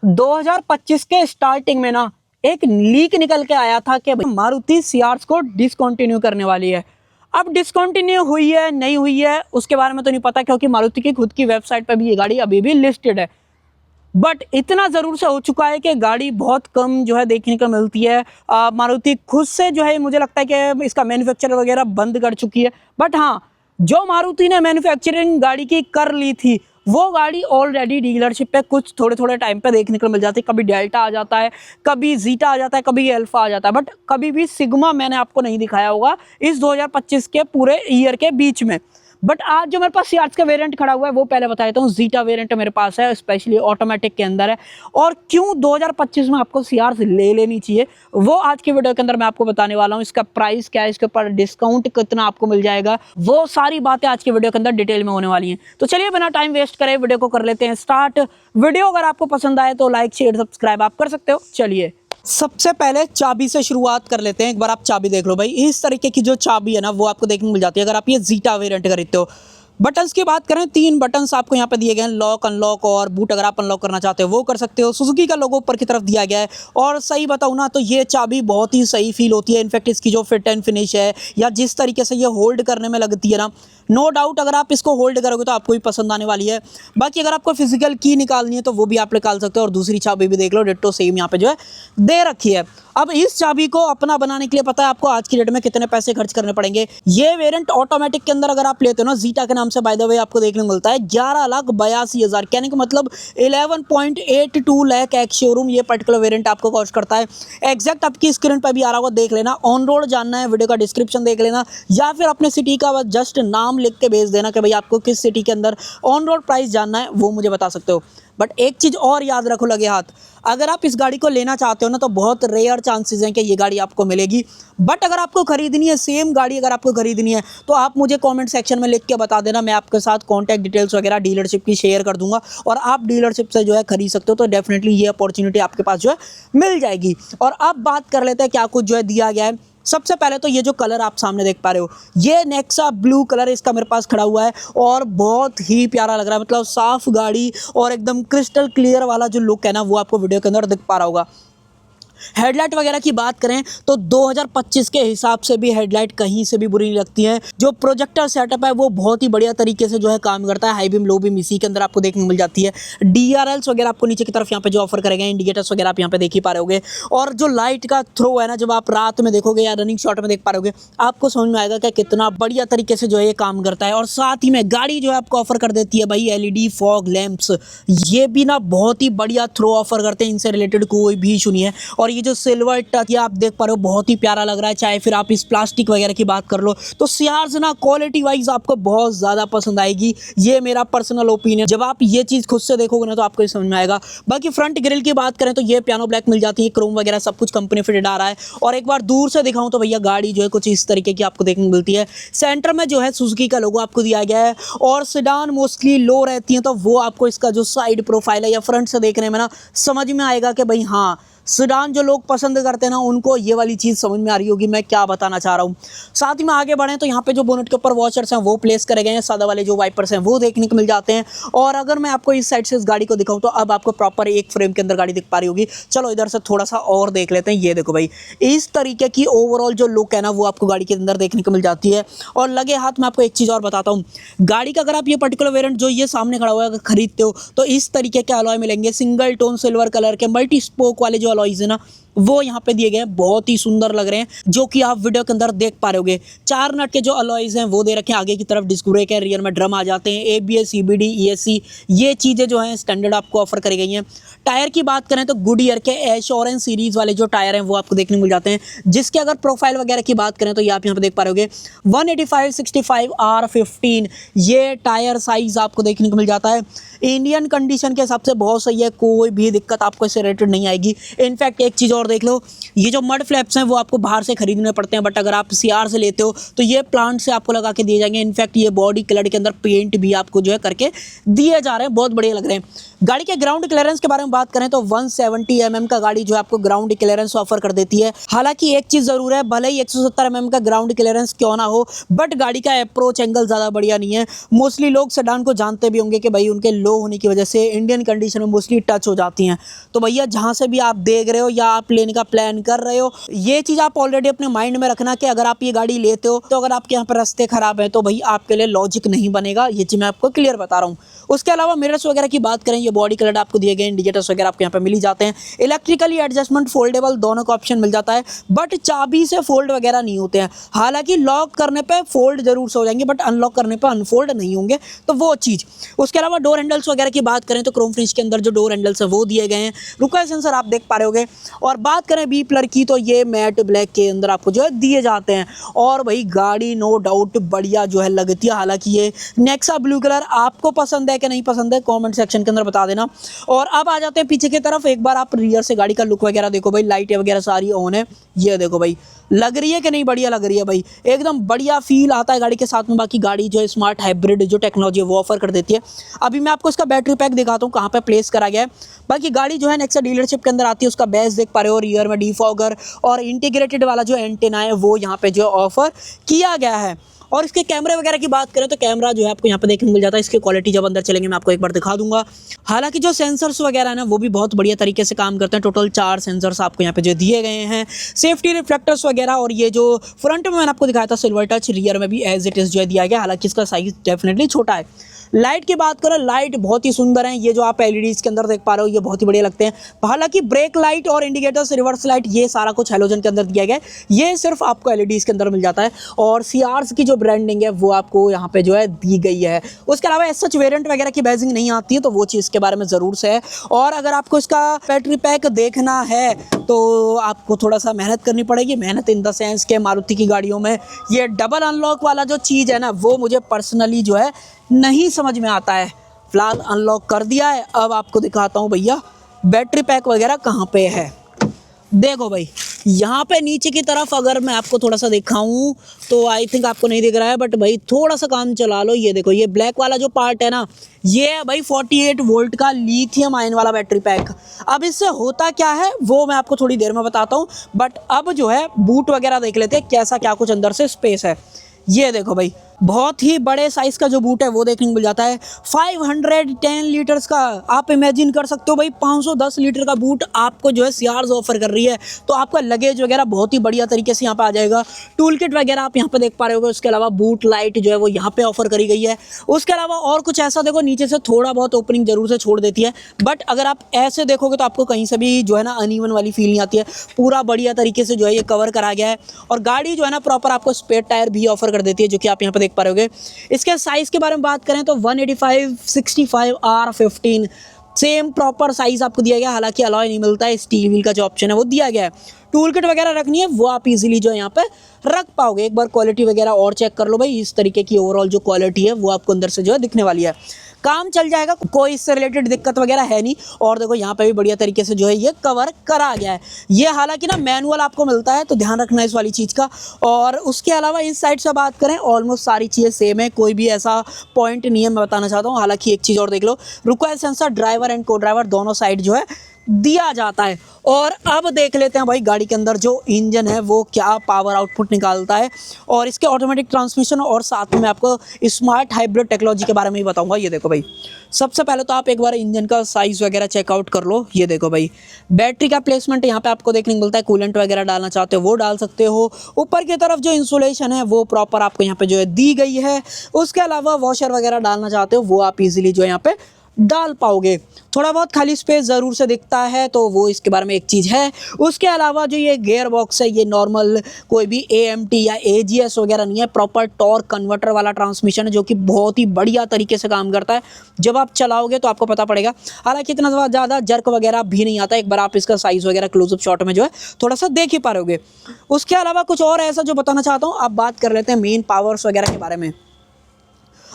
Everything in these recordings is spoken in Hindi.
2025 के स्टार्टिंग में ना एक लीक निकल के आया था कि मारुति सियार्स को डिसकंटिन्यू करने वाली है। अब डिसकंटिन्यू हुई है नहीं हुई है उसके बारे में तो नहीं पता, क्योंकि मारुति की खुद की वेबसाइट पर भी ये गाड़ी अभी भी लिस्टेड है। बट इतना ज़रूर से हो चुका है कि गाड़ी बहुत कम जो है देखने को मिलती है। मारुति खुद से जो है मुझे लगता है कि इसका मैन्युफैक्चर वगैरह बंद कर चुकी है। बट हाँ, जो मारुति ने मैन्युफैक्चरिंग गाड़ी की कर ली थी वो गाड़ी ऑलरेडी डीलरशिप पे कुछ थोड़े थोड़े टाइम पे देखने को मिल जाती है। कभी डेल्टा आ जाता है, कभी जीटा आ जाता है, कभी अल्फा आ जाता है, बट कभी भी सिग्मा मैंने आपको नहीं दिखाया होगा इस 2025 के पूरे ईयर के बीच में। बट आज जो मेरे पास सियार्स का वेरिएंट खड़ा हुआ है वो पहले बता देता हूँ। जीटा वेरिएंट मेरे पास है, स्पेशली ऑटोमेटिक के अंदर है। और क्यों 2025 में आपको सियार्स ले लेनी चाहिए वो आज की वीडियो के अंदर मैं आपको बताने वाला हूँ। इसका प्राइस क्या है, इसके ऊपर डिस्काउंट कितना आपको मिल जाएगा, वो सारी बातें आज की वीडियो के अंदर डिटेल में होने वाली हैं। तो चलिए बिना टाइम वेस्ट करे वीडियो को कर लेते हैं स्टार्ट। वीडियो अगर आपको पसंद आए तो लाइक शेयर सब्सक्राइब आप कर सकते हो। चलिए सबसे पहले चाबी से शुरुआत कर लेते हैं। एक बार आप चाबी देख लो भाई, इस तरीके की जो चाबी है ना वो आपको देखने को मिल जाती है अगर आप ये जीटा वेरिएंट खरीदते हो। बटन्स की बात करें, 3 बटन्स आपको यहाँ पे दिए गए हैं, लॉक अनलॉक और बूट अगर आप अनलॉक करना चाहते हो वो कर सकते हो। सुजुकी का लोगो ऊपर की तरफ दिया गया है। और सही बताऊँ ना तो ये चाबी बहुत ही सही फील होती है। इनफैक्ट इसकी जो फिट एंड फिनिश है या जिस तरीके से ये होल्ड करने में लगती है ना, नो डाउट अगर आप इसको होल्ड करोगे तो आपको भी पसंद आने वाली है। बाकी अगर आपको फिजिकल की निकालनी है तो वो भी आप निकाल सकते हो। और दूसरी चाबी भी देख लो, डिट्टो सेम यहाँ पे जो है दे रखी है। अब इस चाबी को अपना बनाने के लिए पता है आपको आज की डेट में कितने पैसे खर्च करने पड़ेंगे। ये वेरिएंट ऑटोमेटिक के अंदर अगर आप लेते हो ना जीटा के नाम से, बाय द वे आपको देखने को मिलता है 11,82,000, कहने का मतलब 11.82 लाख एक्स शोरूम ये पर्टिकुलर वेरिएंट आपको कॉस्ट करता है। एग्जैक्ट आपकी स्क्रीन पर भी आ रहा होगा, देख लेना। ऑन रोड जानना है वीडियो का डिस्क्रिप्शन देख लेना, या फिर अपने सिटी का जस्ट नाम लिख के भेज देना कि भाई आपको किस सिटी के अंदर ऑन रोड प्राइस जानना है, वो मुझे बता सकते हो। बट एक चीज़ और याद रखो लगे हाथ, अगर आप इस गाड़ी को लेना चाहते हो ना तो बहुत रेयर चांसेस हैं कि ये गाड़ी आपको मिलेगी। बट अगर आपको खरीदनी है सेम गाड़ी, अगर आपको खरीदनी है तो आप मुझे कमेंट सेक्शन में लिख के बता देना, मैं आपके साथ कॉन्टैक्ट डिटेल्स वगैरह डीलरशिप की शेयर कर दूंगा और आप डीलरशिप से जो है खरीद सकते हो। तो डेफिनेटली ये अपॉर्चुनिटी आपके पास जो है मिल जाएगी। और अब बात कर लेते हैं क्या कुछ जो है दिया गया है। सबसे पहले तो ये जो कलर आप सामने देख पा रहे हो, ये नेक्सा ब्लू कलर इसका मेरे पास खड़ा हुआ है और बहुत ही प्यारा लग रहा है। मतलब साफ गाड़ी और एकदम क्रिस्टल क्लियर वाला जो लुक है ना वो आपको वीडियो के अंदर दिख पा रहा होगा। हेडलाइट वगैरह की बात करें तो 2025 के हिसाब से भी हेडलाइट कहीं से भी बुरी नहीं लगती है। जो प्रोजेक्टर सेटअप है वो बहुत ही बढ़िया तरीके से जो है काम करता है। हाई बीम लो बीम इसी के अंदर आपको देखने को मिल जाती है। DRLs वगैरह आपको नीचे की तरफ यहाँ पे जो ऑफर करेंगे, इंडिकेटर्स वगैरह आप यहाँ पे देख ही पा रहे होगे। और जो लाइट का थ्रो है ना, जब आप रात में देखोगे या रनिंग शॉट में देख पा रहे होगे, आपको समझ में आएगा कि कितना बढ़िया तरीके से जो है ये काम करता है। और साथ ही में गाड़ी जो है आपको ऑफर कर देती है भाई LED फॉग लैंप्स, ये भी ना बहुत ही बढ़िया थ्रो ऑफर करते हैं, इनसे रिलेटेड कोई भी इशू नहीं है। और ये जो सिल्वर टच ये आप देख पा रहे हो बहुत ही प्यारा लग रहा है। चाहे फिर आप इस प्लास्टिक वगैरह की बात कर लो तो सियार्स ना क्वालिटी वाइज आपको बहुत ज़्यादा पसंद आएगी, ये मेरा पर्सनल ओपिनियन। जब आप ये चीज़ खुद से देखोगे ना तो आपको समझ में आएगा। बाकी फ्रंट ग्रिल की बात करें तो ये पियानो ब्लैक मिल जाती है, क्रोम वगैरह सब कुछ कंपनी फिटेड आ रहा है। और एक बार दूर से दिखाऊं तो भैया गाड़ी जो है कुछ इस तरीके की आपको देखने को मिलती है। सेंटर में जो है सुजुकी का लोगो आपको दिया गया है। और सेडान मोस्टली लो रहती है तो वो आपको इसका जो साइड प्रोफाइल है या फ्रंट से देखने में ना समझ में आएगा कि भाई हाँ, सेडान जो लोग पसंद करते हैं ना उनको ये वाली चीज़ समझ में आ रही होगी मैं क्या बताना चाह रहा हूँ। साथ ही में आगे बढ़ें तो यहाँ पे जो बोनेट के ऊपर वॉशर्स हैं वो प्लेस करे गए हैं, सादा वाले जो वाइपर्स हैं वो देखने को मिल जाते हैं। और अगर मैं आपको इस साइड से इस गाड़ी को दिखाऊं तो अब आपको प्रॉपर एक फ्रेम के अंदर गाड़ी दिख पा रही होगी। चलो इधर से थोड़ा सा और देख लेते हैं। ये देखो भाई, इस तरीके की ओवरऑल जो लुक है ना वो आपको गाड़ी के अंदर देखने को मिल जाती है। और लगे हाथ में आपको एक चीज़ और बताता हूँ, गाड़ी का अगर आप ये पर्टिकुलर वेरिएंट जो ये सामने खड़ा हुआ है अगर खरीदते हो तो इस तरीके के अलॉय मिलेंगे, सिंगल टोन सिल्वर कलर के मल्टी स्पोक वाले जो अलॉयज है ना वो यहाँ पे दिए गए हैं, बहुत ही सुंदर लग रहे हैं, जो कि आप वीडियो के अंदर देख पा रहे होगे। 4 नट के जो अलॉयज हैं वो दे रखे हैं, आगे की तरफ डिस्क ब्रेक है, रियर में ड्रम आ जाते हैं, ABS CBD ESC ये चीज़ें जो हैं स्टैंडर्ड आपको ऑफर करी गई हैं। टायर की बात करें तो गुडियर के एश्योरेंस सीरीज वाले जो टायर हैं वो आपको देखने को मिल जाते हैं, जिसके अगर प्रोफाइल वगैरह की बात करें तो ये आप यहाँ पे देख पा रहे होगे 185/65 R15 ये टायर साइज आपको देखने को मिल जाता है। इंडियन कंडीशन के हिसाब से बहुत सही है, कोई भी दिक्कत आपको इससे रिलेटेड नहीं आएगी। इनफैक्ट एक चीज़ और और देख लो, ये जो मड फ्लैप्स हैं वो आपको बाहर से खरीदने पड़ते हैं, बट अगर आप सीआर से लेते हो तो ये प्लांट से आपको लगा के दिए जाएंगे। इनफैक्ट ये बॉडी कलर के अंदर पेंट भी आपको जो है करके दिए जा रहे हैं, बहुत बढ़िया लग रहे हैं। गाड़ी के ग्राउंड क्लियरेंस के बारे में बात करें तो 170 mm का गाड़ी जो है आपको ग्राउंड क्लियरेंस ऑफर कर देती है। हालांकि एक चीज जरूर है, भले ही 170 mm का ग्राउंड क्लियरेंस क्यों ना हो, बट गाड़ी का अप्रोच एंगल ज्यादा बढ़िया नहीं है। मोस्टली लोग सेडान को जानते भी होंगे कि भाई उनके लो होने की वजह से इंडियन कंडीशन में मोस्टली टच हो जाती हैं। तो भैया जहां से भी आप देख रहे हो या आप लेने का प्लान कर रहे हो, ये चीज आप ऑलरेडी अपने माइंड में रखना कि अगर आप ये गाड़ी लेते हो तो अगर आपके यहाँ पर रास्ते खराब है तो भाई आपके लिए लॉजिक नहीं बनेगा। ये चीज मैं आपको क्लियर बता रहा हूँ। उसके अलावा मिरर्स वगैरह की बात करें, ये बॉडी कलर आपको दिए गए, इंडिकेटर्स वगैरह आपको यहाँ पे मिल ही जाते हैं। इलेक्ट्रिकली एडजस्टमेंट, फोल्डेबल दोनों का ऑप्शन मिल जाता है, बट चाबी से फोल्ड वगैरह नहीं होते हैं। हालांकि लॉक करने पे फोल्ड जरूर से हो जाएंगे, बट अनलॉक करने पे अनफोल्ड नहीं होंगे, तो वो चीज़। उसके अलावा डोर हैंडल्स वगैरह की बात करें तो क्रोम फिनिश के अंदर जो डोर हैंडल्स है वो दिए गए हैं। रुका सेंसर आप देख पा रहे होगे। और बात करें बी प्लर की तो ये मैट ब्लैक के अंदर आपको जो है दिए जाते हैं। और भाई गाड़ी नो डाउट बढ़िया जो है लगती है। हालांकि ये नेक्सा ब्लू कलर आपको पसंद है कि नहीं पसंद है, कमेंट सेक्शन के अंदर बता देना। और अब आ जाते हैं पीछे की तरफ। एक बार आप रियर से गाड़ी का लुक वगैरह देखो भाई, लाइटें वगैरह सारी ऑन है। ये देखो भाई, लग रही है कि नहीं बढ़िया लग रही है भाई, एकदम बढ़िया फील आता है गाड़ी के साथ में। बाकी गाड़ी जो है स्मार्ट हाइब्रिड जो टेक्नोलॉजी है वो ऑफर कर देती है। अभी मैं आपको इसका बैटरी पैक दिखाता हूँ कहाँ पे प्लेस करा गया है। बाकी गाड़ी जो है नेक्सा डीलरशिप के अंदर आती है, उसका बेस देख पा रहे हो, रियर में डिफॉगर और इंटीग्रेटेड वाला जो एंटेना है वो यहाँ पे जो ऑफर किया गया है। और इसके कैमरे वगैरह की बात करें तो कैमरा जो है आपको यहाँ पे देखने को मिल जाता है। इसकी क्वालिटी जब अंदर चलेंगे मैं आपको एक बार दिखा दूंगा। हालांकि जो सेंसर्स वगैरह है ना वो भी बहुत बढ़िया तरीके से काम करते हैं। टोटल 4 सेंसर्स आपको यहाँ पे जो दिए गए हैं, सेफ्टी रिफ्लेक्टर्स वगैरह। और ये जो फ्रंट में मैंने आपको दिखाया था सिल्वर टच, रियर में भी एज इट इज जो है दिया गया। हालांकि इसका साइज डेफिनेटली छोटा है। लाइट की बात करें, लाइट बहुत ही सुंदर है। ये जो आप एलईडीज के अंदर देख पा रहे हो ये बहुत ही बढ़िया लगते हैं। हालांकि ब्रेक लाइट और इंडिकेटर्स, रिवर्स लाइट, ये सारा कुछ हैलोजन के अंदर दिया गया है, ये सिर्फ आपको एलईडीज के अंदर मिल जाता है। और सीआर्स की जो ब्रांडिंग है वो आपको यहाँ पे जो है दी गई है। उसके अलावा एज सच वेरिएंट वगैरह की बैजिंग नहीं आती है, तो वो चीज़ के बारे में ज़रूर से है। और अगर आपको इसका बैटरी पैक देखना है तो आपको थोड़ा सा मेहनत करनी पड़ेगी। मेहनत इन द सेंस के मारुति की गाड़ियों में ये डबल अनलॉक वाला जो चीज़ है ना वो मुझे पर्सनली जो है नहीं समझ में आता है। फिलहाल अनलॉक कर दिया है, अब आपको दिखाता हूँ भैया बैटरी पैक वगैरह कहाँ पे है। देखो भाई, यहाँ पे नीचे की तरफ अगर मैं आपको थोड़ा सा दिखाऊं तो आई थिंक आपको नहीं दिख रहा है, बट भाई थोड़ा सा काम चला लो। ये देखो, ये ब्लैक वाला जो पार्ट है ना, ये है भाई 48 वोल्ट का लिथियम आयन वाला बैटरी पैक। अब इससे होता क्या है वो मैं आपको थोड़ी देर में बताता हूँ, बट अब जो है बूट वगैरह देख लेते हैं कैसा क्या कुछ अंदर से स्पेस है। ये देखो भाई, बहुत ही बड़े साइज का जो बूट है वो देखने को मिल जाता है। 510 लीटर्स का, आप इमेजिन कर सकते हो भाई 510 लीटर का बूट आपको जो है सीआर्स ऑफर कर रही है। तो आपका लगेज वगैरह बहुत ही बढ़िया तरीके से यहाँ पे आ जाएगा। टूल किट वगैरह आप यहाँ पे देख पा रहे होगे। उसके अलावा बूट लाइट जो है वो यहाँ पे ऑफर करी गई है। उसके अलावा और कुछ ऐसा देखो, नीचे से थोड़ा बहुत ओपनिंग जरूर से छोड़ देती है, बट अगर आप ऐसे देखोगे तो आपको कहीं से भी जो है ना अनइवन वाली फील नहीं आती है। पूरा बढ़िया तरीके से जो है ये कवर करा गया है। और गाड़ी जो है ना प्रॉपर आपको स्पेयर टायर भी ऑफर कर देती है, जो कि आप यहाँ पे देख पा रहे होगे। इसके साइज के बारे में बात करें तो 185/65 R15 सेम प्रॉपर साइज आपको दिया गया। हालांकि अलॉय नहीं मिलता है, स्टील व्हील का जो ऑप्शन है वो दिया गया है। टूल किट वगैरह रखनी है वो आप इजीली जो है यहाँ पे रख पाओगे। एक बार क्वालिटी वगैरह और चेक कर लो भाई, इस तरीके की ओवरऑल जो क्वालिटी है वो आपको अंदर से जो है दिखने वाली है। काम चल जाएगा, कोई इससे रिलेटेड दिक्कत वगैरह है नहीं। और देखो यहाँ पे भी बढ़िया तरीके से जो है ये कवर करा गया है। ये हालांकि ना मैनुअल आपको मिलता है, तो ध्यान रखना इस वाली चीज़ का। और उसके अलावा इस साइड से बात करें, ऑलमोस्ट सारी चीज़ें सेम है, कोई भी ऐसा पॉइंट नहीं है मैं बताना चाहता हूँ। हालांकि एक चीज़ और देख लो, रिकॉइल सेंसर ड्राइवर एंड को ड्राइवर दोनों साइड जो है दिया जाता है। और अब देख लेते हैं भाई गाड़ी के अंदर जो इंजन है वो क्या पावर आउटपुट निकालता है, और इसके ऑटोमेटिक ट्रांसमिशन और साथ में आपको स्मार्ट हाइब्रिड टेक्नोलॉजी के बारे में ही बताऊंगा। ये देखो भाई, सबसे पहले तो आप एक बार इंजन का साइज वगैरह चेकआउट कर लो। ये देखो भाई, बैटरी का प्लेसमेंट यहाँ पे आपको देखने को मिलता है। कूलेंट वगैरह डालना चाहते हो वो डाल सकते हो। ऊपर की तरफ जो इंसुलेशन है वो प्रॉपर आपको यहाँ पे जो है दी गई है। उसके अलावा वॉशर वगैरह डालना चाहते हो वो आप इजीली जो है यहाँ पे डाल पाओगे। थोड़ा बहुत खाली स्पेस ज़रूर से दिखता है, तो वो इसके बारे में एक चीज़ है। उसके अलावा जो ये गियर बॉक्स है ये नॉर्मल कोई भी AMT या AGS वगैरह नहीं है, प्रॉपर टॉर्क कन्वर्टर वाला ट्रांसमिशन है, जो कि बहुत ही बढ़िया तरीके से काम करता है। जब आप चलाओगे तो आपको पता पड़ेगा। हालांकि इतना ज़्यादा जर्क वगैरह भी नहीं आता। एक बार आप इसका साइज़ वगैरह क्लोजअप शॉट में जो है थोड़ा सा देख ही पा रहे होगे। उसके अलावा कुछ और ऐसा जो बताना चाहता हूँ, अब बात कर लेते हैं मेन पावर्स वगैरह के बारे में।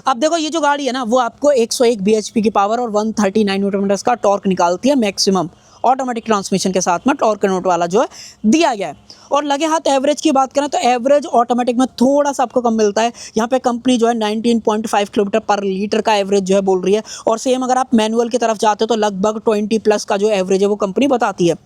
अब देखो, ये जो गाड़ी है ना वो आपको 101 bhp की पावर और 139 न्यूटन मीटर्स का टॉर्क निकालती है मैक्सिमम। ऑटोमेटिक ट्रांसमिशन के साथ में टॉर्क नोट वाला जो है दिया गया है। और लगे हाथ एवरेज की बात करें तो एवरेज ऑटोमेटिक में थोड़ा सा आपको कम मिलता है। यहाँ पे कंपनी जो है 19.5 किलोमीटर पर लीटर का एवरेज जो है बोल रही है। और सेम अगर आप मैनुअल की तरफ जाते हो तो लगभग 20+ का जो एवरेज है वो कंपनी बताती है।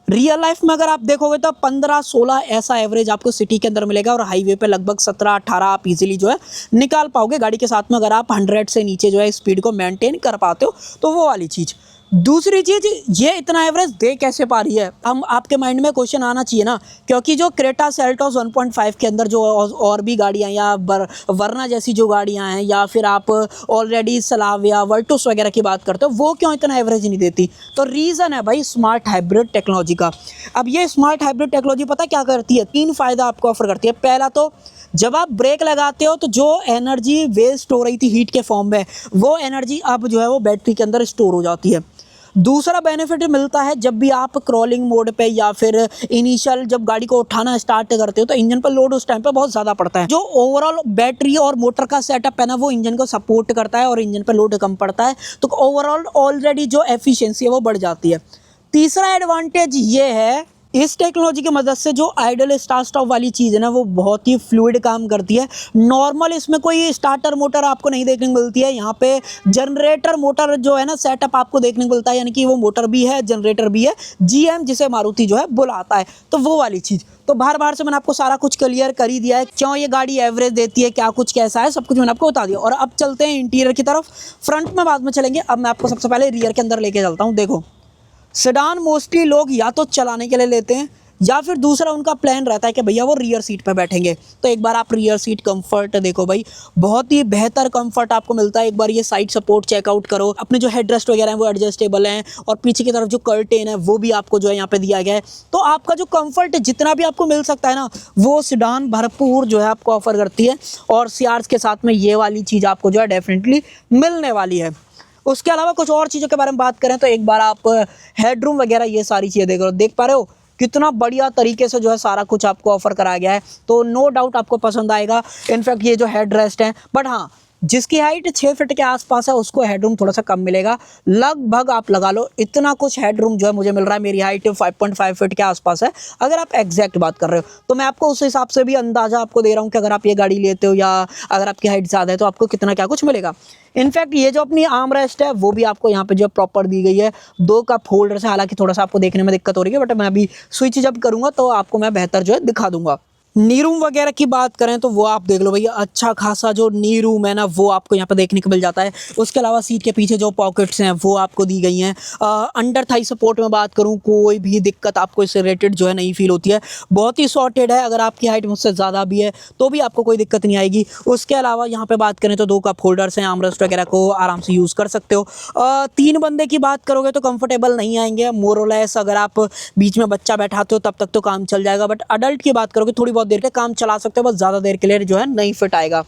रियल लाइफ में अगर आप देखोगे तो 15-16 ऐसा एवरेज आपको सिटी के अंदर मिलेगा और हाईवे पे लगभग 17-18 आप इजीली जो है निकाल पाओगे गाड़ी के साथ में, अगर आप 100 से नीचे जो है स्पीड को मेंटेन कर पाते हो तो वो वाली चीज़। दूसरी चीज़, ये इतना एवरेज दे कैसे पा रही है, हम आपके माइंड में क्वेश्चन आना चाहिए ना, क्योंकि जो क्रेटा सेल्टोस 1.5 के अंदर जो और भी गाड़ियाँ या वरना जैसी जो गाड़ियाँ हैं या फिर आप ऑलरेडी सलाविया वर्टुस वगैरह की बात करते हो, वो क्यों इतना एवरेज नहीं देती? तो रीज़न है भाई स्मार्ट हाइब्रिड टेक्नोलॉजी का। अब ये स्मार्ट हाइब्रिड टेक्नोलॉजी पता क्या करती है, 3 फ़ायदा आपको ऑफर करती है। पहला तो जब आप ब्रेक लगाते हो तो जो एनर्जी वेस्ट हो रही थी हीट के फॉर्म में, वो एनर्जी अब जो है वो बैटरी के अंदर स्टोर हो जाती है। दूसरा बेनिफिट मिलता है जब भी आप क्रॉलिंग मोड पे या फिर इनिशियल जब गाड़ी को उठाना स्टार्ट करते हो तो इंजन पर लोड उस टाइम पे बहुत ज़्यादा पड़ता है। जो ओवरऑल बैटरी और मोटर का सेटअप है ना, वो इंजन को सपोर्ट करता है और इंजन पर लोड कम पड़ता है, तो ओवरऑल ऑलरेडी जो एफिशिएंसी है वो बढ़ जाती है। तीसरा एडवांटेज ये है, इस टेक्नोलॉजी की मदद से जो आइडल स्टार्ट स्टॉप वाली चीज़ है ना, वो बहुत ही फ्लूइड काम करती है। नॉर्मल इसमें कोई स्टार्टर मोटर आपको नहीं देखने को मिलती है। यहाँ पे जनरेटर मोटर जो है ना सेटअप आपको देखने को मिलता है, यानी कि वो मोटर भी है जनरेटर भी है, जीएम जिसे मारुति जो है बुलाता है, तो वो वाली चीज़। तो बार से मैंने आपको सारा कुछ क्लियर कर ही दिया है, क्यों ये गाड़ी एवरेज देती है, क्या कुछ कैसा है, सब कुछ मैंने आपको बता दिया। और अब चलते हैं इंटीरियर की तरफ, फ्रंट में बाद में चलेंगे। अब मैं आपको सबसे पहले रियर के अंदर लेके चलता हूँ। देखो, सेडान मोस्टली लोग या तो चलाने के लिए लेते हैं या फिर दूसरा उनका प्लान रहता है कि भैया वो रियर सीट पे बैठेंगे। तो एक बार आप रियर सीट कंफर्ट देखो भाई, बहुत ही बेहतर कंफर्ट आपको मिलता है। एक बार ये साइड सपोर्ट चेकआउट करो, अपने जो हेडरेस्ट वगैरह हैं वो एडजस्टेबल हैं और पीछे की तरफ जो कर्टेन है वो भी आपको जो है यहाँ पे दिया गया है। तो आपका जो कंफर्ट है जितना भी आपको मिल सकता है ना, वो सेडान भरपूर जो है आपको ऑफर करती है। और सियार्स के साथ में ये वाली चीज़ आपको जो है डेफिनेटली मिलने वाली है। उसके अलावा कुछ और चीज़ों के बारे में बात करें तो एक बार आप हेडरूम वगैरह ये सारी चीज़ें देख पा रहे हो, कितना बढ़िया तरीके से जो है सारा कुछ आपको ऑफर कराया गया है। तो नो डाउट आपको पसंद आएगा। इनफैक्ट ये जो हेड रेस्ट है, बट हाँ जिसकी हाइट 6 फीट के आसपास है उसको हेडरूम थोड़ा सा कम मिलेगा। लगभग आप लगा लो इतना कुछ हेडरूम जो है मुझे मिल रहा है। मेरी हाइट 5.5 फीट के आसपास है अगर आप एग्जैक्ट बात कर रहे हो, तो मैं आपको उस हिसाब से भी अंदाज़ा आपको दे रहा हूँ कि अगर आप ये गाड़ी लेते हो या अगर आपकी हाइट ज़्यादा है तो आपको कितना क्या कुछ मिलेगा। इनफैक्ट ये जो अपनी आर्म रेस्ट है वो भी आपको यहाँ पे जो प्रॉपर दी गई है। 2 कप होल्डर से, हालांकि थोड़ा सा आपको देखने में दिक्कत हो रही है, बट मैं अभी स्विच जब करूँगा तो आपको मैं बेहतर जो है दिखा दूंगा। नी रूम वगैरह की बात करें तो वो आप देख लो भैया, अच्छा खासा जो नी रूम है ना वो आपको यहाँ पे देखने को मिल जाता है। उसके अलावा सीट के पीछे जो पॉकेट्स हैं वो आपको दी गई हैं। अंडर थाई सपोर्ट में बात करूँ, कोई भी दिक्कत आपको इससे रिलेटेड जो है नहीं फील होती है। बहुत ही सॉर्टेड है, अगर आपकी हाइट मुझसे ज़्यादा भी है तो भी आपको कोई दिक्कत नहीं आएगी। उसके अलावा यहाँ पर बात करें तो 2 कप होल्डर्स हैं, आर्मरेस्ट वगैरह को आराम से यूज़ कर सकते हो। 3 बंदे की बात करोगे तो कंफर्टेबल नहीं आएंगे मोरलेस, अगर आप बीच में बच्चा बैठाते हो तब तक तो काम चल जाएगा, बट अडल्ट की बात करोगे थोड़ी बहुत देर के काम चला सकते हो, बस ज़्यादा देर के लिए जो है नहीं फिट आएगा।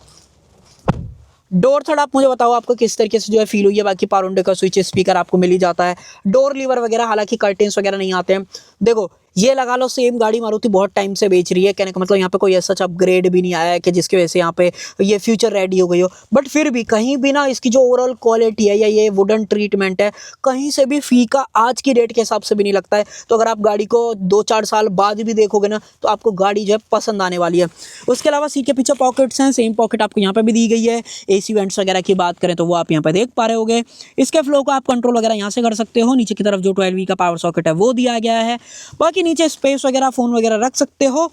डोर थर्ड आप मुझे बताओ आपको किस तरीके से जो है फील हुई है। बाकी पावर विंडो का स्विच स्पीकर आपको मिल ही जाता है, डोर लीवर वगैरह, हालांकि कर्टेन्स वगैरह नहीं आते हैं। देखो ये लगा लो सेम गाड़ी मारुति बहुत टाइम से बेच रही है, कहने का मतलब यहाँ पे कोई ऐसा अपग्रेड भी नहीं आया है कि जिसकी वजह से यहाँ पे ये फ्यूचर रेडी हो गई हो। बट फिर भी कहीं भी ना इसकी जो ओवरऑल क्वालिटी है या ये वुडन ट्रीटमेंट है कहीं से भी फीका आज की डेट के हिसाब से भी नहीं लगता है। तो अगर आप गाड़ी को 2-4 साल बाद भी देखोगे ना तो आपको गाड़ी जो है पसंद आने वाली है। उसके अलावा सीट के पीछे पॉकेट्स हैं, सेम पॉकेट आपको यहाँ पर भी दी गई है। AC वेंट्स वगैरह की बात करें तो वो आप यहाँ पर देख पा रहे होगे। इसके फ्लो को आप कंट्रोल वगैरह यहाँ से कर सकते हो। नीचे की तरफ जो 12V का पावर सॉकेट है वो दिया गया है। बाकी नीचे स्पेस वगैरह फोन वगैरह रख सकते हो।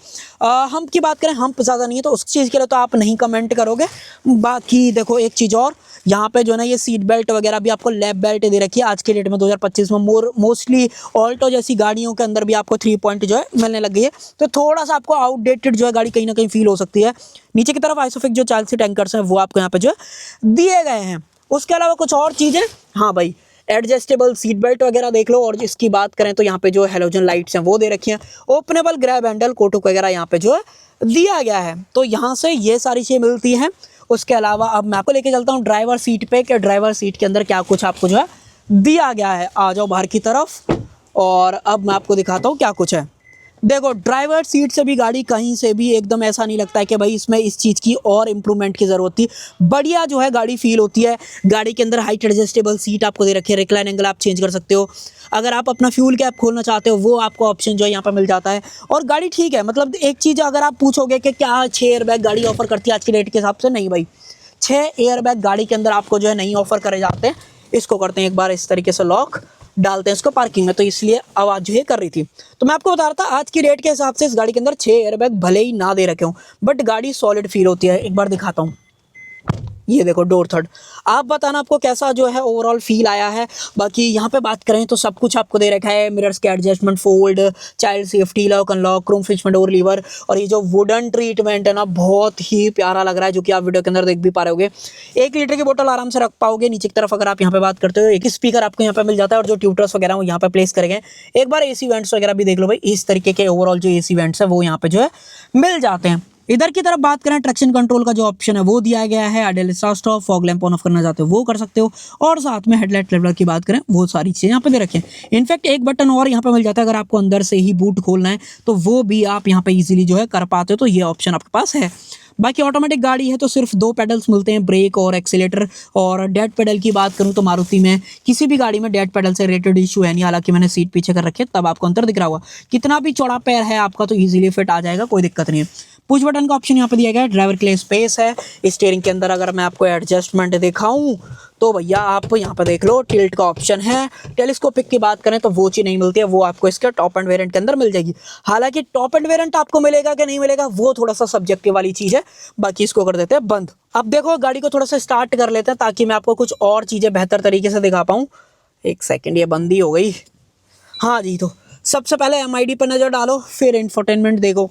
हम्प की बात करें, हम्प ज़्यादा नहीं है तो उस चीज़ के लिए तो आप नहीं कमेंट करोगे। बाकी देखो एक चीज़ और, यहाँ पे जो है ना ये सीट बेल्ट वगैरह भी आपको लैप बेल्ट दे रखी है। आज के डेट में 2025 में मोस्टली ऑल्टो जैसी गाड़ियों के अंदर भी आपको 3 पॉइंट जो है मिलने लग गई है, तो थोड़ा सा आपको आउटडेटेड जो है गाड़ी कहीं ना कहीं फील हो सकती है। नीचे की तरफ आइसोफिक जो चाइल्ड सीट एंकर्स हैं वो आपको यहाँ पे जो है दिए गए हैं। उसके अलावा कुछ और चीज़ें, हाँ भाई एडजस्टेबल सीट बेल्ट वगैरह देख लो। और इसकी बात करें तो यहाँ पे जो हेलोजन लाइट्स हैं वो दे रखी हैं। ओपनेबल ग्रैब हैंडल कोटुक वगैरह यहाँ पे जो है दिया गया है। तो यहाँ से ये सारी चीज़ें मिलती हैं। उसके अलावा अब मैं आपको लेके चलता हूँ ड्राइवर सीट पे कि ड्राइवर सीट के अंदर क्या कुछ आपको जो है दिया गया है। आ जाओ बाहर की तरफ और अब मैं आपको दिखाता हूँ क्या कुछ है। देखो ड्राइवर सीट से भी गाड़ी कहीं से भी एकदम ऐसा नहीं लगता है कि भाई इसमें इस चीज़ की और इम्प्रूवमेंट की ज़रूरत थी। बढ़िया जो है गाड़ी फील होती है। गाड़ी के अंदर हाइट एडजस्टेबल सीट आपको दे रखी है, रिक्लाइन एंगल आप चेंज कर सकते हो। अगर आप अपना फ्यूल कैप खोलना चाहते हो वो आपको ऑप्शन जो है यहाँ पर मिल जाता है। और गाड़ी ठीक है, मतलब एक चीज़ अगर आप पूछोगे कि क्या 6 एयरबैग गाड़ी ऑफर करती है आज की डेट के हिसाब से, नहीं भाई, 6 एयरबैग गाड़ी के अंदर आपको जो है नहीं ऑफर करे जाते हैं। इसको करते हैं एक बार इस तरीके से लॉक, डालते हैं इसको पार्किंग में, तो इसलिए आवाज़ जो है कर रही थी। तो मैं आपको बता रहा था आज की डेट के हिसाब से इस गाड़ी के अंदर 6 एयरबैग भले ही ना दे रखे हो बट गाड़ी सॉलिड फील होती है। एक बार दिखाता हूँ, ये देखो डोर थर्ड। आप बताना आपको कैसा जो है ओवरऑल फील आया है। बाकी यहाँ पे बात करें तो सब कुछ आपको दे रखा है, मिरर्स के adjustment, fold, child safety, lock unlock, chrome फिशमेंट डोर लीवर, और ये जो वुडन ट्रीटमेंट है ना बहुत ही प्यारा लग रहा है, जो कि आप वीडियो के अंदर देख भी पा रहे होगे। 1 लीटर की बोतल आराम से रख पाओगे। नीचे की तरफ अगर आप यहाँ पे बात करते हो एक स्पीकर आपको यहाँ पे मिल जाता है, और जो ट्यूटर्स वगैरह वो यहाँ पे प्लेस करेंगे। एक बार एसी वेंट्स वगैरह भी देख लो भाई, इस तरीके के ओवरऑल जो एसी वेंट्स है वो यहाँ पे जो है मिल जाते हैं। इधर की तरफ बात करें, ट्रैक्शन कंट्रोल का जो ऑप्शन है वो दिया गया है। Idol start stop, fog lamp on off करना चाहते हो वो कर सकते हो, और साथ में हेडलाइट लेवलर की बात करें वो सारी चीज़ें यहाँ पे दे रखें। इनफैक्ट एक बटन और यहाँ पे मिल जाता है, अगर आपको अंदर से ही बूट खोलना है तो वो भी आप यहाँ पे इजीली जो है कर पाते हो, तो ये ऑप्शन आपके पास है। बाकी ऑटोमेटिक गाड़ी है तो सिर्फ 2 पेडल्स मिलते हैं, ब्रेक और एक्सीलेटर। और डेड पेडल की बात करूं तो मारुति में किसी भी गाड़ी में डेड पेडल से रिलेटेड इशू है नहीं। हालांकि मैंने सीट पीछे कर रखी है तब आपको अंतर दिख रहा होगा। कितना भी चौड़ा पैर है आपका तो इजीली फिट आ जाएगा, कोई दिक्कत नहीं है। पुश बटन का ऑप्शन यहाँ पे दिया गया है, ड्राइवर के लिए स्पेस है। स्टीयरिंग के अंदर अगर मैं आपको एडजस्टमेंट दिखाऊं तो भैया आप यहाँ पे देख लो, टिल्ट का ऑप्शन है। टेलीस्कोपिक की बात करें तो वो चीज़ नहीं मिलती है, वो आपको इसके टॉप एंड वेरिएंट के अंदर मिल जाएगी। हालांकि टॉप एंड वेरिएंट आपको मिलेगा कि नहीं मिलेगा वो थोड़ा सा सब्जेक्टिव वाली चीज़ है। बाकी इसको कर देते हैं बंद। अब देखो गाड़ी को थोड़ा सा स्टार्ट कर लेते हैं ताकि मैं आपको कुछ और चीज़ें बेहतर तरीके से दिखा पाऊँ। एक सेकेंड, ये बंद ही हो गई। हाँ जी, तो सबसे पहले MID पर नज़र डालो, फिर इंफोटेनमेंट देखो।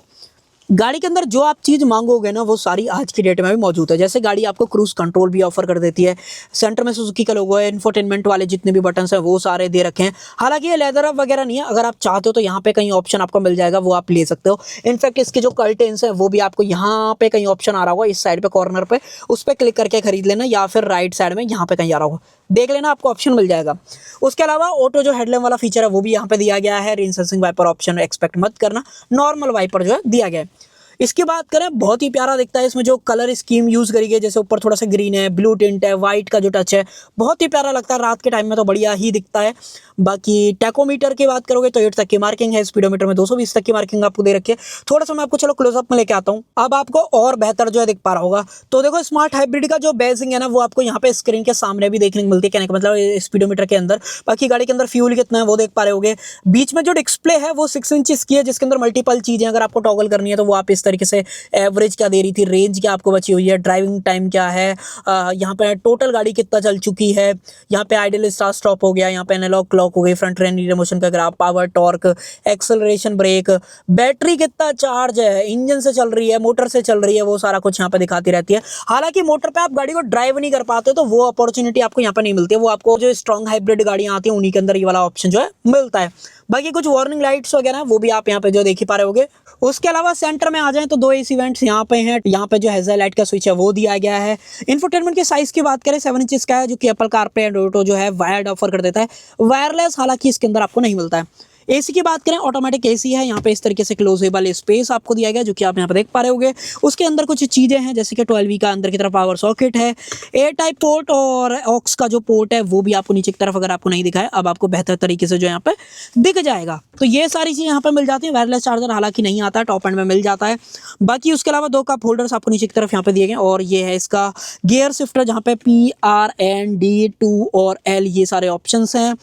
गाड़ी के अंदर जो आप चीज़ मांगोगे ना वो सारी आज की डेट में भी मौजूद है। जैसे गाड़ी आपको क्रूज कंट्रोल भी ऑफर कर देती है, सेंटर में सुजुकी का लोगो है, इंफोटेनमेंट वाले जितने भी बटन्स हैं वो सारे दे रखे हैं। हालांकि ये लेदर अप वगैरह नहीं है, अगर आप चाहते हो तो यहाँ पे कहीं ऑप्शन आपको मिल जाएगा, वो आप ले सकते हो। इनफैक्ट इसके जो कर्टेन्स है वो भी आपको यहाँ पे कहीं ऑप्शन आ रहा होगा, इस साइड पे कॉर्नर पे, उस पर क्लिक करके खरीद लेना, या फिर राइट साइड में यहाँ पे कहीं आ रहा होगा, देख लेना, आपको ऑप्शन मिल जाएगा। उसके अलावा ऑटो जो हेडलैम्प वाला फीचर है वो भी यहाँ पे दिया गया है। Rain sensing wiper option expect मत करना, नॉर्मल वाइपर जो है दिया गया है। इसकी बात करें, बहुत ही प्यारा दिखता है। इसमें जो कलर स्कीम यूज़ करी गई, जैसे ऊपर थोड़ा सा ग्रीन है, ब्लू टिंट है, वाइट का जो टच है, बहुत ही प्यारा लगता है। रात के टाइम में तो बढ़िया ही दिखता है। बाकी टैकोमीटर की बात करोगे तो 8 तक की मार्किंग है, स्पीडोमीटर में 220 तक की मार्किंग आपको दे रखी है। थोड़ा सा मैं आपको चलो क्लोजअप में लेके आता हूँ, अब आपको और बेहतर जो है दिख पा रहा होगा। तो देखो स्मार्ट हाइब्रिड का जो बेसिंग है ना वो आपको यहाँ पे स्क्रीन के सामने भी देखने को मिलती है, कहने का मतलब स्पीडोमीटर के अंदर। बाकी गाड़ी के अंदर फ्यूल कितना है वो देख पा रहे होगे। बीच में जो डिस्प्ले है वो 6 इंच की है, जिसके अंदर मल्टीपल चीज़ें अगर आपको टॉगल करनी है तो वो आप इस तरीके से, एवरेज क्या दे रही थी, रेंज क्या आपको बची हुई है, ड्राइविंग टाइम क्या है, यहाँ पे टोटल गाड़ी कितना चल चुकी है, यहाँ पे आइडल स्टार्ट स्टॉप हो गया, यहाँ पे एनालॉग क्लॉक हो गई, फ्रंट रेन मोशन का graph, power, torque, acceleration, brake, battery कितना चार्ज है, इंजन से चल रही है, मोटर से चल रही है, वो सारा कुछ यहाँ पे दिखाती रहती है। हालांकि मोटर पे आप गाड़ी को ड्राइव नहीं कर पाते तो वो अपॉर्चुनिटी आपको यहाँ पे नहीं मिलती है, वो आपको जो स्ट्रॉन्ग हाइब्रिड गाड़ियाँ आती हैं उन्हीं के अंदर ये वाला ऑप्शन जो है मिलता है। बाकी कुछ वार्निंग लाइट्स वगैरह वो भी आप यहाँ पे जो देख ही पा रहे होगे। उसके अलावा सेंटर में आ जाएं तो 2 एसी वेंट्स यहाँ पे हैं। यहाँ पे जो हेडलाइट लाइट का स्विच है वो दिया गया है। इंफोटेनमेंट के साइज की बात करें 7 इंच का है, जो कि एप्पल कारप्ले एंड ऑटो जो है वायर्ड ऑफर कर देता है। वायरलेस हालांकि इसके अंदर आपको नहीं मिलता है। एसी की बात करें, ऑटोमेटिक एसी है। यहाँ पे इस तरीके से क्लोजेबल स्पेस आपको दिया गया, जो कि आप यहाँ पे देख पा रहे होगे। उसके अंदर कुछ चीज़ें हैं जैसे कि 12V का अंदर की तरफ पावर सॉकेट है, एयर टाइप पोर्ट और ऑक्स का जो पोर्ट है वो भी आपको नीचे की तरफ, अगर आपको नहीं दिखा है अब आपको बेहतर तरीके से जो यहाँ पे दिख जाएगा। तो ये सारी चीज़ें यहाँ पे मिल जाती हैं। वायरलेस चार्जर हालांकि नहीं आता है, टॉप एंड में मिल जाता है। बाकी उसके अलावा 2 कप होल्डर्स आपको नीचे की तरफ यहाँ पे दिए गए, और ये है इसका गियर शिफ्टर जहाँ पे PRN, D2 और L ये सारे ऑप्शन हैं।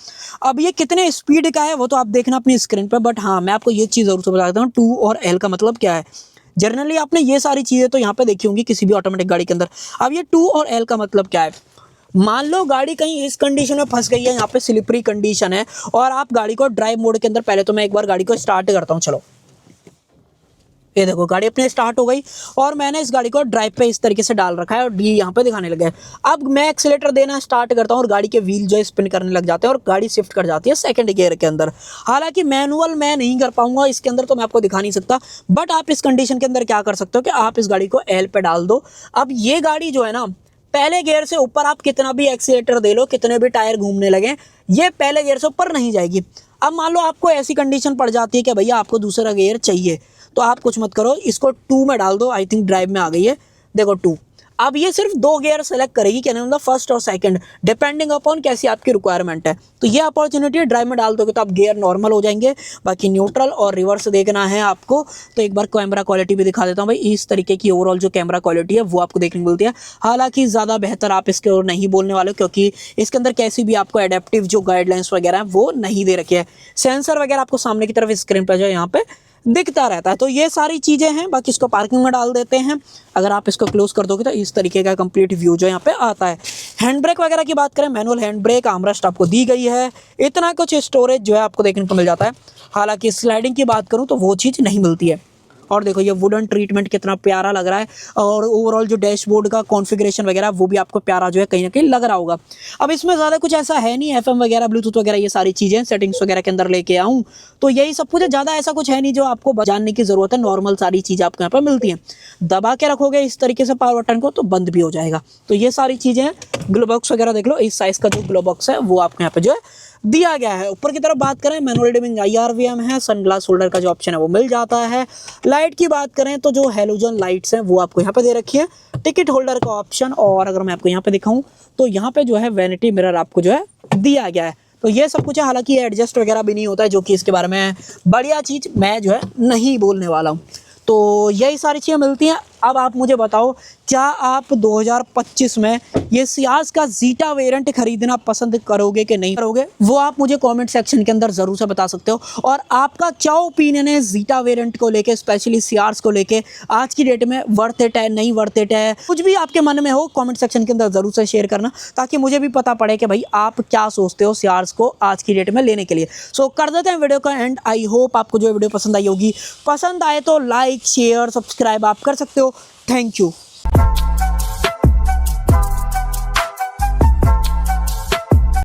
अब ये कितने स्पीड का है वो तो आप देखना अपनी स्क्रीन पर, बट हाँ मैं आपको ये चीज़ जरूर से बता देता हूँ 2 और L का मतलब क्या है। जनरली आपने ये सारी चीज़ें तो यहाँ पे देखी होंगी किसी भी ऑटोमेटिक गाड़ी के अंदर। अब ये 2 और L का मतलब क्या है, मान लो गाड़ी कहीं इस कंडीशन में फंस गई है, यहाँ पे स्लिपरी कंडीशन है और आप गाड़ी को ड्राइव मोड के अंदर, पहले तो मैं एक बार गाड़ी को स्टार्ट करता हूँ, चलो ये देखो गाड़ी अपने स्टार्ट हो गई और मैंने इस गाड़ी को ड्राइव पे इस तरीके से डाल रखा है और डी यहाँ पे दिखाने लगा है। अब मैं एक्सीलेटर देना स्टार्ट करता हूँ और गाड़ी के व्हील जो है स्पिन करने लग जाते हैं और गाड़ी शिफ्ट कर जाती है सेकंड गियर के अंदर। हालांकि मैनुअल मैं नहीं कर पाऊंगा इसके अंदर, तो मैं आपको दिखा नहीं सकता, बट आप इस कंडीशन के अंदर क्या कर सकते हो कि आप इस गाड़ी को एल पे डाल दो। अब ये गाड़ी जो है ना, पहले गियर से ऊपर आप कितना भी एक्सीलेटर दे लो, कितने भी टायर घूमने लगे, ये पहले गियर से ऊपर नहीं जाएगी। अब मान लो आपको ऐसी कंडीशन पड़ जाती है कि भैया आपको दूसरा गियर चाहिए, तो आप कुछ मत करो, इसको 2 में डाल दो। आई थिंक ड्राइव में आ गई है, देखो 2। अब ये सिर्फ 2 गियर सेलेक्ट करेगी, क्या नाम, फर्स्ट और सेकंड, डिपेंडिंग अपॉन कैसी आपकी रिक्वायरमेंट है। तो ये अपॉर्चुनिटी है, ड्राइव में डाल दोगे तो आप गियर नॉर्मल हो जाएंगे। बाकी न्यूट्रल और रिवर्स देखना है आपको, तो एक बार कैमरा क्वालिटी भी दिखा देता हूँ भाई। इस तरीके की ओवरऑल जो कैमरा क्वालिटी है वो आपको देखने को मिलती है। हालांकि ज़्यादा बेहतर आप इसके और नहीं बोलने वाले, क्योंकि इसके अंदर कैसी भी आपको एडेप्टिव जो गाइडलाइंस वगैरह है वो नहीं दे रखे हैं। सेंसर वगैरह आपको सामने की तरफ स्क्रीन पर जो है यहाँ पे दिखता रहता है। तो ये सारी चीज़ें हैं। बाकी इसको पार्किंग में डाल देते हैं। अगर आप इसको क्लोज कर दोगे तो इस तरीके का कंप्लीट व्यू जो यहाँ पे आता है। हैंड ब्रेक वगैरह की बात करें, मैनुअल हैंड ब्रेक, आर्मरेस्ट आपको दी गई है। इतना कुछ स्टोरेज जो है आपको देखने को मिल जाता है। हालांकि स्लाइडिंग की बात करूँ तो वो चीज़ नहीं मिलती है। और देखो ये वुडन ट्रीटमेंट कितना प्यारा लग रहा है, और ओवरऑल जो डैशबोर्ड का कॉन्फ़िगरेशन वगैरह वो भी आपको प्यारा जो है कहीं ना कहीं लग रहा होगा। अब इसमें ज़्यादा कुछ ऐसा है नहीं, FM वगैरह, ब्लूटूथ वगैरह, ये सारी चीज़ें सेटिंग्स वगैरह के अंदर लेके आऊँ तो यही सब कुछ है। ज़्यादा ऐसा कुछ है नहीं जो आपको जानने की ज़रूरत है। नॉर्मल सारी चीज़ें आपको यहाँ पर मिलती हैं। दबा के रखोगे इस तरीके से पावर बटन को तो बंद भी हो जाएगा। तो ये सारी चीज़ें हैं। ग्लो बॉक्स वगैरह देख लो, इस साइज़ का जो ग्लो बॉक्स है वो आपको यहाँ पे जो है दिया गया है। ऊपर की तरफ बात करें, मैनुअल डिमिंग IRVM है, सनग्लास होल्डर का जो ऑप्शन है वो मिल जाता है। लाइट की बात करें तो जो हेलोजन लाइट्स हैं वो आपको यहाँ पे दे रखी है। टिकट होल्डर का ऑप्शन, और अगर मैं आपको यहाँ पे दिखाऊं तो यहाँ पे जो है वैनिटी मिरर आपको जो है दिया गया है। तो ये सब कुछ है। हालांकि ये एडजस्ट वगैरह भी नहीं होता है, जो कि इसके बारे में बढ़िया चीज़ मैं जो है नहीं बोलने वाला हूँ। तो यही सारी चीज़ें मिलती हैं। अब आप मुझे बताओ, क्या आप 2025 में ये सियाज का जीटा वेरिएंट खरीदना पसंद करोगे कि नहीं करोगे, वो आप मुझे कमेंट सेक्शन के अंदर ज़रूर से बता सकते हो। और आपका क्या ओपिनियन है जीटा वेरिएंट को लेके, स्पेशली सियाज को लेके, आज की डेट में वर्थ इट है, नहीं वर्थ इट है, कुछ भी आपके मन में हो कमेंट सेक्शन के अंदर ज़रूर से शेयर करना, ताकि मुझे भी पता पड़े कि भाई आप क्या सोचते हो सियाज को आज की डेट में लेने के लिए। सो कर देते हैं वीडियो का एंड। आई होप आपको जो वीडियो पसंद आई होगी। पसंद आए तो लाइक, शेयर, सब्सक्राइब आप कर सकते हो। Thank you.